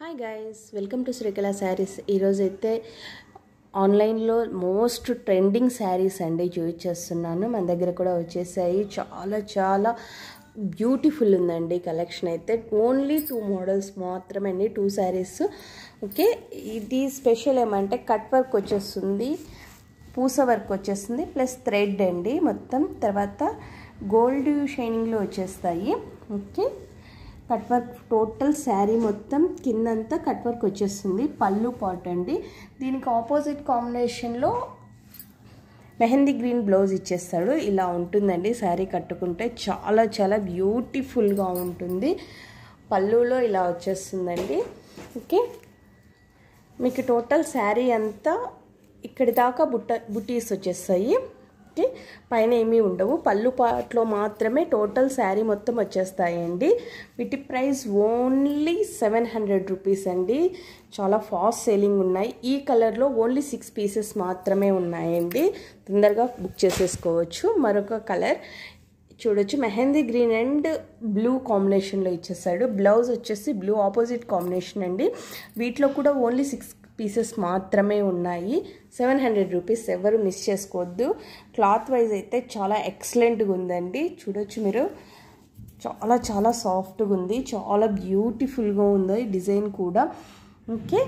Hi guys, welcome to Srikala saris. ఈరోజు అయితే ఆన్లైన్లో మోస్ట్ ట్రెండింగ్ శారీస్ అండి చూపించేస్తున్నాను. మన దగ్గర కూడా వచ్చేసాయి. చాలా చాలా బ్యూటిఫుల్ ఉందండి కలెక్షన్ అయితే. ఓన్లీ 2 మోడల్స్ మాత్రమే అండి, 2 శారీస్. ఓకే, ఇది స్పెషల్ ఏమంటే కట్ వర్క్ వచ్చేస్తుంది, పూస వర్క్ వచ్చేస్తుంది, ప్లస్ థ్రెడ్ అండి మొత్తం. తర్వాత గోల్డ్ షైనింగ్లో వచ్చేస్తాయి. Okay, cut work total sari మొత్తం కిందంతా కట్ వర్క్ వచ్చేస్తుంది. పళ్ళు పాట్ అండి. దీనికి ఆపోజిట్ కాంబినేషన్లో మెహందీ గ్రీన్ బ్లౌజ్ ఇచ్చేస్తాడు. ఇలా ఉంటుందండి శారీ కట్టుకుంటే. చాలా చాలా బ్యూటిఫుల్గా ఉంటుంది. పళ్ళులో ఇలా వచ్చేస్తుందండి. ఓకే, మీకు టోటల్ శారీ అంతా ఇక్కడి దాకా బుటీస్ వచ్చేస్తాయి. ఓకే, పైన ఏమీ ఉండవు. పళ్ళు పాట్లో మాత్రమే టోటల్ శారీ మొత్తం వచ్చేస్తాయండి. వీటి ప్రైస్ ఓన్లీ 700 రూపీస్ అండి. చాలా ఫాస్ట్ సేలింగ్ ఉన్నాయి. ఈ కలర్లో ఓన్లీ 6 పీసెస్ మాత్రమే ఉన్నాయండి. తొందరగా బుక్ చేసేసుకోవచ్చు. మరొక కలర్ చూడొచ్చు, మెహందీ గ్రీన్ అండ్ బ్లూ కాంబినేషన్లో ఇచ్చేసాడు. బ్లౌజ్ వచ్చేసి బ్లూ ఆపోజిట్ కాంబినేషన్ అండి. వీటిలో కూడా ఓన్లీ 6 పీసెస్ మాత్రమే ఉన్నాయి. 700 రూపీస్. ఎవరు మిస్ చేసుకోవద్దు. క్లాత్ వైజ్ అయితే చాలా ఎక్సలెంట్గా ఉందండి. చూడొచ్చు మీరు, చాలా చాలా సాఫ్ట్గా ఉంది, చాలా బ్యూటిఫుల్గా ఉంది డిజైన్ కూడా. ఓకే,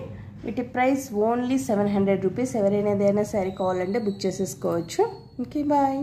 వీటి ప్రైస్ ఓన్లీ 700 రూపీస్. ఎవరైనా ఏదైనా శారీ కావాలంటే బుక్ చేసేసుకోవచ్చు. Okay, bye.